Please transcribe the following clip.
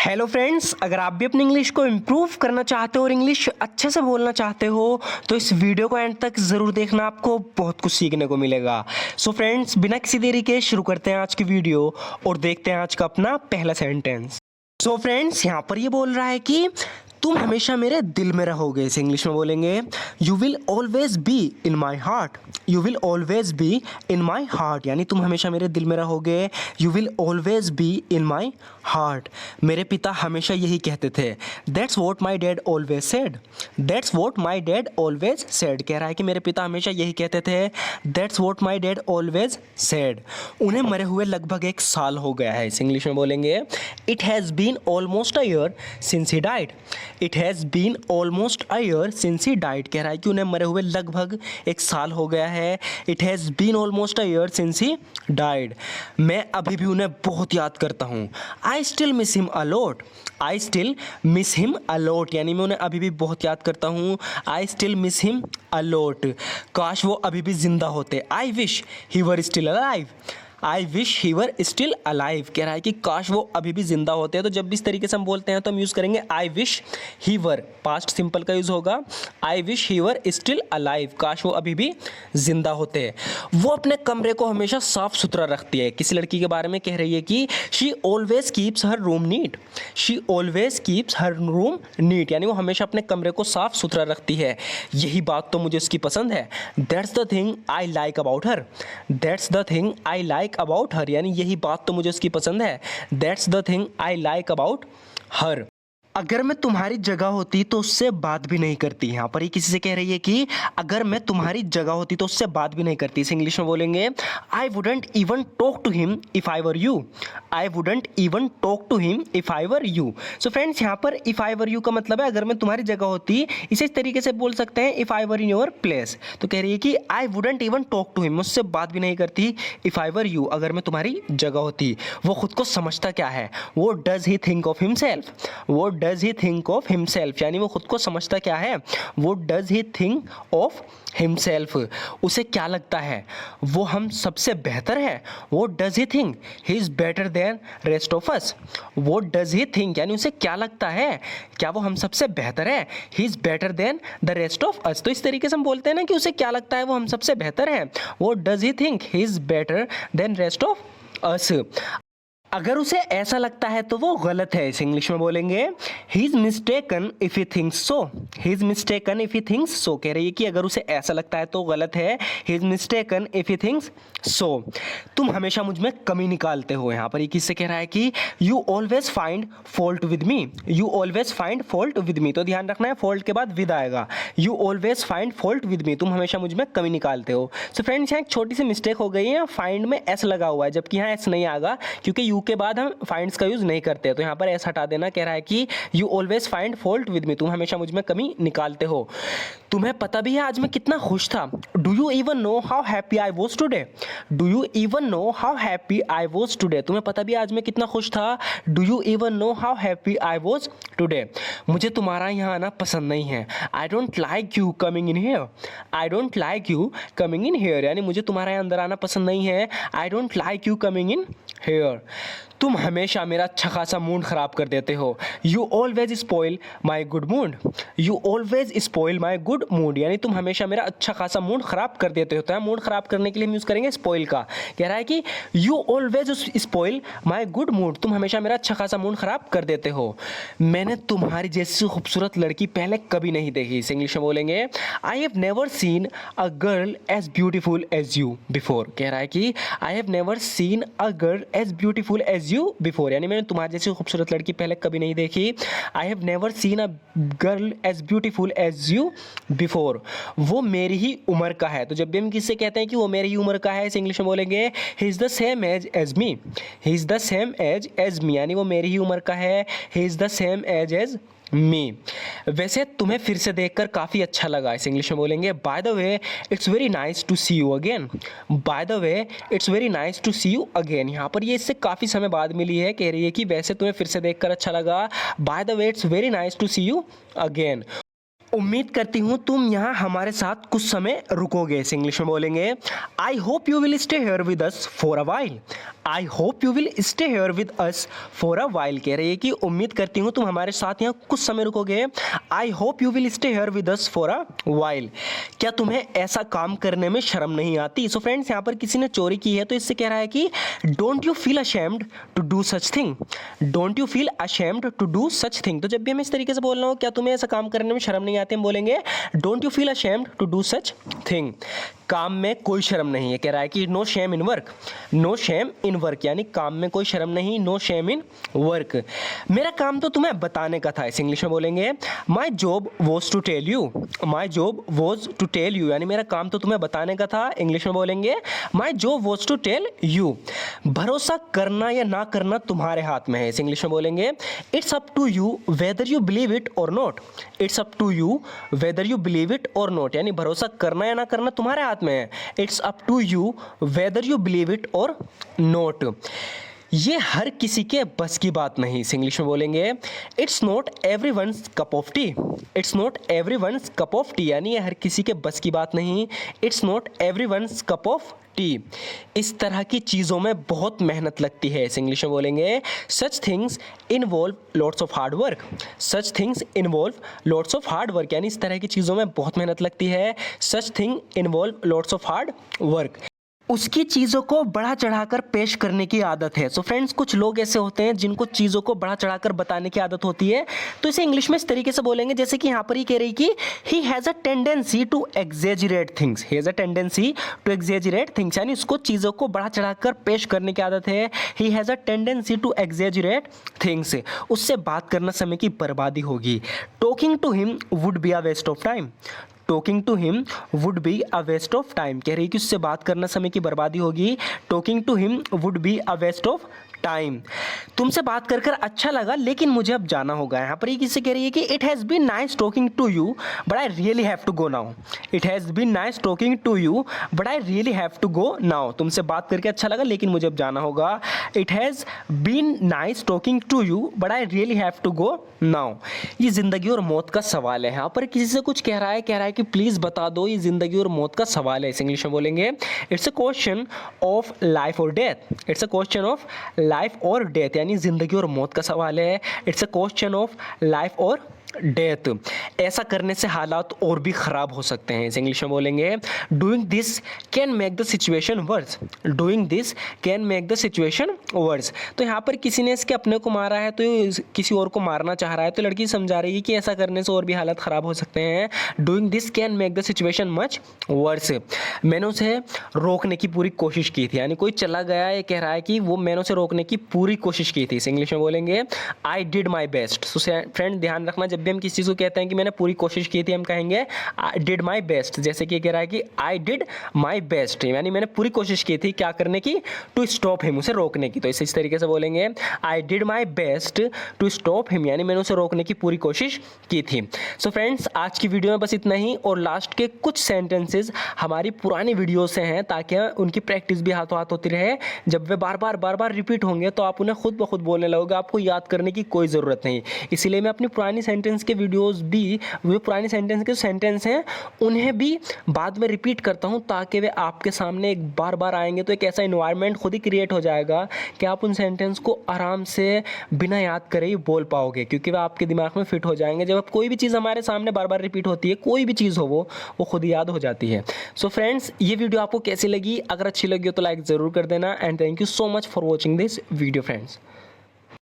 Hello friends, अगर आप भी अपनी इंग्लिश को इम्प्रूव करना चाहते हो और इंग्लिश अच्छे से बोलना चाहते हो तो इस वीडियो को एंड तक ज़रूर देखना, आपको बहुत कुछ सीखने को मिलेगा। सो फ्रेंड्स, बिना किसी देरी के शुरू करते हैं आज की वीडियो और देखते हैं आज का अपना पहला सेंटेंस। सो फ्रेंड्स, यहाँ पर ये बोल रहा है कि तुम हमेशा मेरे दिल में रहोगे। इसे इंग्लिश में बोलेंगे you will always be in my heart. You will always be in my heart, यानी तुम हमेशा मेरे दिल में रहोगे। You will always be in my heart. मेरे पिता हमेशा यही कहते थे। That's what my dad always said. That's what my dad always said, कह रहा है कि मेरे पिता हमेशा यही कहते थे। That's what my dad always said. उन्हें मरे हुए लगभग 1 साल हो गया है। इसे इंग्लिश में बोलेंगे it has been almost a year since he died. It has been almost a year since he died, कह रहा है कि उन्हें मरे हुए लगभग 1 साल हो गया है। It has been almost a year since he died. मैं अभी भी उन्हें बहुत याद करता हूँ। I still miss him a lot. I still miss him a lot, यानी मैं उन्हें अभी भी बहुत याद करता हूँ। I still miss him a lot. काश वो अभी भी जिंदा होते। I wish he were still alive. I wish he were still alive, कह रहा है कि काश वो अभी भी जिंदा होते हैं। तो जब भी इस तरीके से हम बोलते हैं तो हम यूज़ करेंगे आई wish he were. Past simple का यूज़ होगा आई wish he were still alive, काश वो अभी भी जिंदा होते हैं। वो अपने कमरे को हमेशा साफ सुथरा रखती है। किसी लड़की के बारे में कह रही है कि she always keeps her room neat. She always keeps her room neat, यानी वो हमेशा अपने कमरे को साफ सुथरा रखती है। यही बात तो मुझे उसकी पसंद है। That's the thing I like about her. That's the thing I like about her, यानी यही बात तो मुझे उसकी पसंद है। That's the thing I like about her. अगर मैं तुम्हारी जगह होती तो उससे बात भी नहीं करती। यहाँ पर ही किसी से कह रही है कि अगर मैं तुम्हारी जगह होती तो उससे बात भी नहीं करती। इसे इंग्लिश में बोलेंगे I wouldn't even talk to him if I were you. I wouldn't even talk to him if I were you. So friends, यहाँ पर इफ़ आई वर यू का मतलब है अगर मैं तुम्हारी जगह होती। इसे इस तरीके से बोल सकते हैं if I were in your place. तो कह रही है कि I wouldn't even talk to him, मुझसे बात भी नहीं करती। इफ़ आई वर यू, अगर मैं तुम्हारी जगह होती। वो खुद को समझता क्या है? वो does he think of himself. वो does he think of himself, यानी वो खुद को समझता क्या है? वो does he think of himself. उसे क्या लगता है? वो हम सबसे बेहतर है। वो does he think he is better than rest of us. वो डज ही थिंक, यानी उसे क्या लगता है? क्या वो हम सबसे बेहतर है? He is better than the rest of us. तो इस तरीके से हम बोलते हैं ना कि उसे क्या लगता है वो हम सबसे बेहतर है। वो does he think he is better than rest of us. अगर उसे ऐसा लगता है तो वो गलत है। इस इंग्लिश में बोलेंगे he is mistaken if he thinks so. He is mistaken if he thinks so, कह रही है कि अगर उसे ऐसा लगता है तो गलत है। He is mistaken if he thinks so. तुम हमेशा मुझ में कमी निकालते हो। यहाँ पर ये किससे कह रहा है कि you always find fault with me. You always find fault with me, तो ध्यान रखना है फॉल्ट के बाद विद आएगा। You always find fault with me, तुम हमेशा मुझ में कमी निकालते हो। सो फ्रेंड्स, यहाँ एक छोटी सी मिस्टेक हो गई है। फाइंड में एस लगा हुआ है जबकि यहाँ एस नहीं आएगा, क्योंकि यू के बाद हम फाइंड्स का यूज नहीं करते। तो यहाँ पर एस हटा देना। कह रहा है कि you always find fault with me, तुम हमेशा मुझ में कमी निकालते हो। तुम्हें पता भी है आज मैं कितना खुश था। Do you even know how happy I was today. Do you even know how happy I was today, तुम्हें पता भी है आज मैं कितना खुश था। Do you even know how happy I was today. मुझे तुम्हारा यहाँ आना पसंद नहीं है। I don't like you coming in here. I don't like you coming in here, यानी मुझे तुम्हारे यहाँ अंदर आना पसंद नहीं है। I don't like you coming in here. तुम हमेशा मेरा अच्छा खासा मूड ख़राब कर देते हो। You always spoil my good mood. You always spoil my good mood, यानी तुम हमेशा मेरा अच्छा खासा मूड ख़राब कर देते हो। तो मूड ख़राब करने के लिए हम यूज़ करेंगे स्पॉइल का। कह रहा है कि you always spoil my good mood, तुम हमेशा मेरा अच्छा खासा मूड ख़राब कर देते हो। मैंने तुम्हारी जैसी खूबसूरत लड़की पहले कभी नहीं देखी। इस इंग्लिश में बोलेंगे I have never seen a girl as beautiful as you before. कह रहा है कि I have never seen a girl as beautiful as you before, यानी मैंने तुम्हारी जैसी खूबसूरत लड़की पहले कभी नहीं देखी। I have never seen a girl as beautiful as you before. वो मेरी ही उम्र का है। तो जब भी हम किससे कहते हैं कि वो मेरी ही उम्र का है, इस इंग्लिश में बोलेंगे he is the same age as me. He is the same age as me, यानी वो मेरी ही उम्र का है। He is the same age as me. वैसे तुम्हें फिर से देखकर काफ़ी अच्छा लगा। इस इंग्लिश में बोलेंगे by the way it's very nice to see you again. By the way it's very nice to see you again, यहाँ पर ये इससे काफ़ी समय बाद मिली है। कह रही है कि वैसे तुम्हें फिर से देखकर अच्छा लगा। By the way it's very nice to see you again. उम्मीद करती हूँ तुम यहाँ हमारे साथ कुछ समय रुकोगे। इस इंग्लिश में बोलेंगे आई hope you will stay here with us for a while. I hope you will stay here with us for a while कह रही है कि उम्मीद करती हूँ तुम हमारे साथ यहाँ कुछ समय रुकोगे। I hope you will stay here with us for a while, क्या तुम्हें ऐसा काम करने में शर्म नहीं आती। सो फ्रेंड्स, यहाँ पर किसी ने चोरी की है तो इससे कह रहा है कि don't you feel ashamed to do such thing. Don't you feel ashamed to do such thing. तो जब भी हम इस तरीके से बोल रहे हो क्या तुम्हें ऐसा काम करने में शर्म नहीं आती, हम बोलेंगे don't you feel ashamed to do such thing. काम में कोई शर्म नहीं है, कह रहा है कि no shame in work. No shame in work यानी काम में कोई शर्म नहीं, नो शेम इन वर्क। मेरा काम तो तुम्हें बताने का था। इस इंग्लिश में बोलेंगे my job was to tell you. My job was to tell you यानी मेरा काम तो तुम्हें बताने का था। इंग्लिश में बोलेंगे my job was to tell you. भरोसा करना या ना करना तुम्हारे हाथ में है। इस इंग्लिश में बोलेंगे it's up to you whether you believe it और not. It's up to you whether you believe it और नॉट यानी भरोसा करना या ना करना तुम्हारे हाथ में है। It's up to you whether you believe it और नॉट। ये हर किसी के बस की बात नहीं। इस इंग्लिश में बोलेंगे it's not everyone's cup of T. It's not everyone's cup of T यानी ये हर किसी के बस की बात नहीं। It's not everyone's cup of T. इस तरह की चीज़ों में बहुत मेहनत लगती है। इस इंग्लिश में बोलेंगे such things involve lots of hard work. Such things involve lots of hard work यानी इस तरह की चीज़ों में बहुत मेहनत लगती है। Such thing involve lots of hard work. उसकी चीज़ों को बढ़ा चढ़ाकर पेश करने की आदत है। सो फ्रेंड्स, कुछ लोग ऐसे होते हैं जिनको चीज़ों को बढ़ा चढ़ाकर बताने की आदत होती है, तो इसे इंग्लिश में इस तरीके से बोलेंगे जैसे कि यहाँ पर ही कह रही कि he has a tendency to exaggerate things. He has a tendency to exaggerate things यानी उसको चीज़ों को बढ़ा चढ़ाकर पेश करने की आदत है। He has a tendency to exaggerate things. उससे बात करना समय की बर्बादी होगी। Talking to him would be a waste of time. Talking to him would be a waste of time कह रही है कि उससे बात करना समय की बर्बादी होगी। Talking to him would be a waste of time. तुमसे बात कर कर अच्छा लगा लेकिन मुझे अब जाना होगा। यहाँ पर ये किससे कह रही है कि it has been nice talking to you but I really have to go now. It has been nice talking to you but I really have to go now. तुमसे बात करके अच्छा लगा लेकिन मुझे अब जाना होगा। It has been nice talking to you but I really have to go now. ये ज़िंदगी और मौत का सवाल है। यहाँ पर किसी से कुछ कह रहा है कि प्लीज़ बता दो, ये ज़िंदगी और मौत का सवाल है। इस इंग्लिश में बोलेंगे it's a question of life or death. It's a question of life or death यानी ज़िंदगी और मौत का सवाल है। It's a question of life or death. ऐसा करने से हालात और भी ख़राब हो सकते हैं। इस इंग्लिश में बोलेंगे doing this can make the situation worse. Doing this can make the situation worse. तो यहाँ पर किसी ने इसके अपने को मारा है तो किसी और को मारना चाह रहा है, तो लड़की समझा रही है कि ऐसा करने से और भी हालात ख़राब हो सकते हैं। Doing this can make the situation much worse. मैंने उसे रोकने की पूरी कोशिश की थी यानी कोई चला गया, ये कह रहा है कि वो मैंने उसे रोकने की पूरी कोशिश की थी। इस इंग्लिश में बोलेंगे I did my best. So friend, ध्यान रखना जब भी हम किसी चीज़ को कहते हैं कि मैंने पूरी कोशिश की थी, हम कहेंगे आई डिड माई बेस्ट। जैसे कि कह रहा है कि आई डिड माई बेस्ट यानी मैंने पूरी कोशिश की थी क्या करने की, टू स्टॉप हिम, उसे रोकने की। तो इस तरीके से बोलेंगे I did my best to stop him यानी मैंने उसे रोकने की पूरी कोशिश की थी। सो फ्रेंड्स, आज की वीडियो में बस इतना ही और लास्ट के कुछ सेंटेंसेस हमारी पुरानी वीडियो से हैं ताकि उनकी प्रैक्टिस भी हाथों हाथ होती रहे। जब वे बार बार रिपीट होंगे तो आप उन्हें खुद ब खुद बोलने लगोगे, आपको याद करने की कोई ज़रूरत नहीं। इसीलिए मैं अपनी पुरानी सेंटेंस के वीडियोस भी, वे पुरानी सेंटेंस के सेंटेंस हैं उन्हें भी बाद में रिपीट करता हूं ताकि वे आपके सामने एक बार आएंगे तो एक ऐसा इन्वायरमेंट खुद ही क्रिएट हो जाएगा कि आप उन सेंटेंस को आराम से बिना याद करे ही बोल पाओगे, क्योंकि वे आपके दिमाग में फिट हो जाएंगे। जब कोई भी चीज़ हमारे सामने बार रिपीट होती है, कोई भी चीज़ हो वो खुद याद हो जाती है। सो फ्रेंड्स, ये वीडियो आपको कैसी लगी? अगर अच्छी लगी हो तो लाइक ज़रूर कर देना and thank you so much for watching this video friends.